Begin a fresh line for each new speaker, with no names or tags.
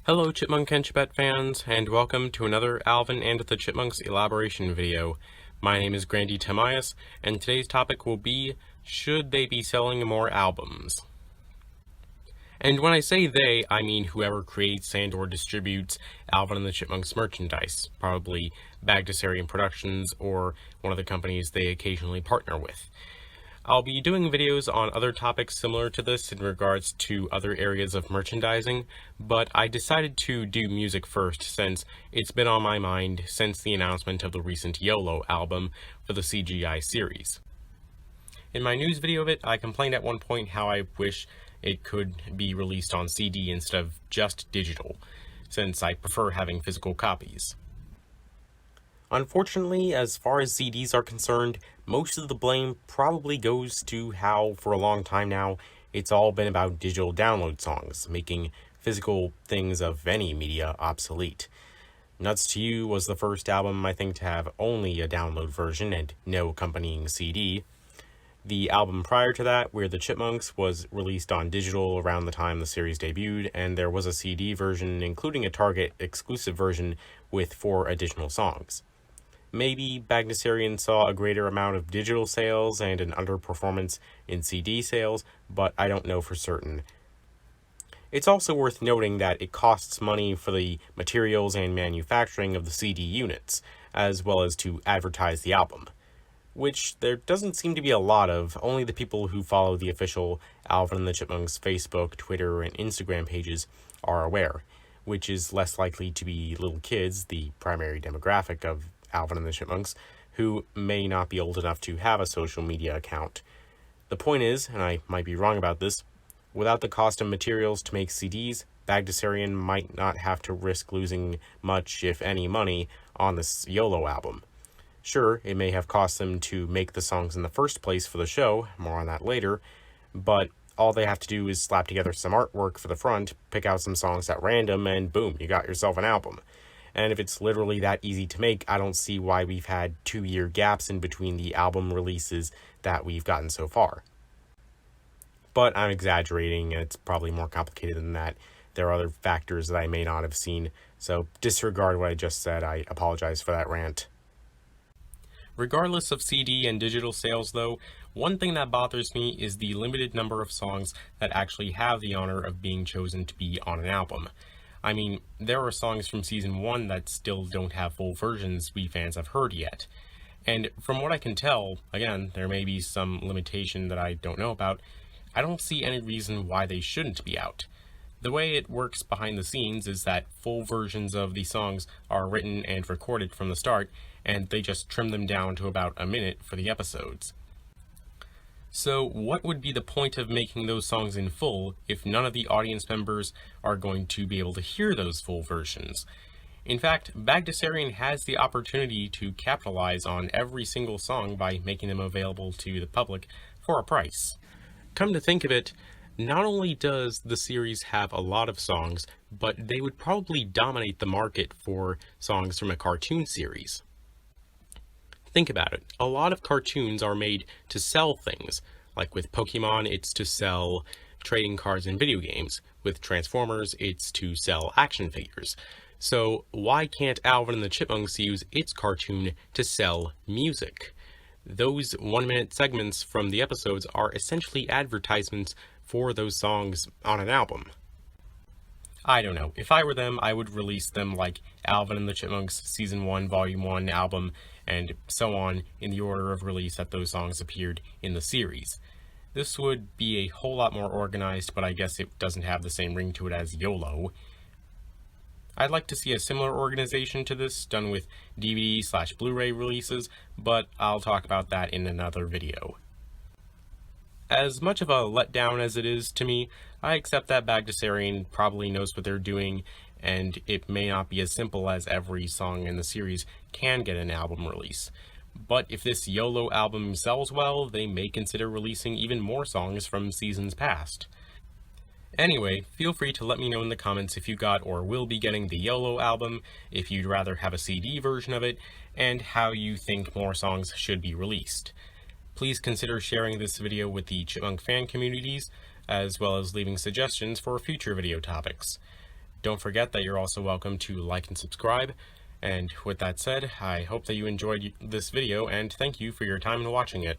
Hello Chipmunk and Chipette fans, and welcome to another Alvin and the Chipmunks elaboration video. My name is Grandy Tamias, and today's topic will be, should they be selling more albums? And when I say they, I mean whoever creates and or distributes Alvin and the Chipmunks merchandise, probably Bagdasarian Productions or one of the companies they occasionally partner with. I'll be doing videos on other topics similar to this in regards to other areas of merchandising, but I decided to do music first since it's been on my mind since the announcement of the recent YOLO album for the CGI series. In my news video of it, I complained at one point how I wish it could be released on CD instead of just digital, since I prefer having physical copies. Unfortunately, as far as CDs are concerned, most of the blame probably goes to how, for a long time now, it's all been about digital download songs, making physical things of any media obsolete. Nuts to You was the first album, I think, to have only a download version and no accompanying CD. The album prior to that, We're the Chipmunks, was released on digital around the time the series debuted, and there was a CD version, including a Target exclusive version with 4 additional songs. Maybe Bagdasarian saw a greater amount of digital sales and an underperformance in CD sales, but I don't know for certain. It's also worth noting that it costs money for the materials and manufacturing of the CD units, as well as to advertise the album, which there doesn't seem to be a lot of. Only the people who follow the official Alvin and the Chipmunks Facebook, Twitter, and Instagram pages are aware, which is less likely to be little kids, the primary demographic of Alvin and the Chipmunks, who may not be old enough to have a social media account. The point is, and I might be wrong about this, without the cost of materials to make CDs, Bagdasarian might not have to risk losing much, if any, money on this YOLO album. Sure, it may have cost them to make the songs in the first place for the show, more on that later, but all they have to do is slap together some artwork for the front, pick out some songs at random, and boom, you got yourself an album. And if it's literally that easy to make, I don't see why we've had 2-year gaps in between the album releases that we've gotten so far. But I'm exaggerating, and it's probably more complicated than that. There are other factors that I may not have seen, so disregard what I just said. I apologize for that rant. Regardless of CD and digital sales, though, one thing that bothers me is the limited number of songs that actually have the honor of being chosen to be on an album. I mean, there are songs from Season 1 that still don't have full versions we fans have heard yet. And from what I can tell, again, there may be some limitation that I don't know about, I don't see any reason why they shouldn't be out. The way it works behind the scenes is that full versions of the songs are written and recorded from the start, and they just trim them down to about a minute for the episodes. So what would be the point of making those songs in full if none of the audience members are going to be able to hear those full versions? In fact, Bagdasarian has the opportunity to capitalize on every single song by making them available to the public for a price. Come to think of it, not only does the series have a lot of songs, but they would probably dominate the market for songs from a cartoon series. Think about it. A lot of cartoons are made to sell things. Like with Pokemon, it's to sell trading cards in video games. With Transformers, it's to sell action figures. So why can't Alvin and the Chipmunks use its cartoon to sell music? Those 1-minute segments from the episodes are essentially advertisements for those songs on an album. I don't know. If I were them, I would release them like Alvin and the Chipmunks Season 1, Volume 1 album, and so on in the order of release that those songs appeared in the series. This would be a whole lot more organized, but I guess it doesn't have the same ring to it as YOLO. I'd like to see a similar organization to this, done with DVD/Blu-ray releases, but I'll talk about that in another video. As much of a letdown as it is to me, I accept that Bagdasarian probably knows what they're doing, and it may not be as simple as every song in the series can get an album release. But if this YOLO album sells well, they may consider releasing even more songs from seasons past. Anyway, feel free to let me know in the comments if you got or will be getting the YOLO album, if you'd rather have a CD version of it, and how you think more songs should be released. Please consider sharing this video with the Chipmunk fan communities, as well as leaving suggestions for future video topics. Don't forget that you're also welcome to like and subscribe. And with that said, I hope that you enjoyed this video, and thank you for your time in watching it.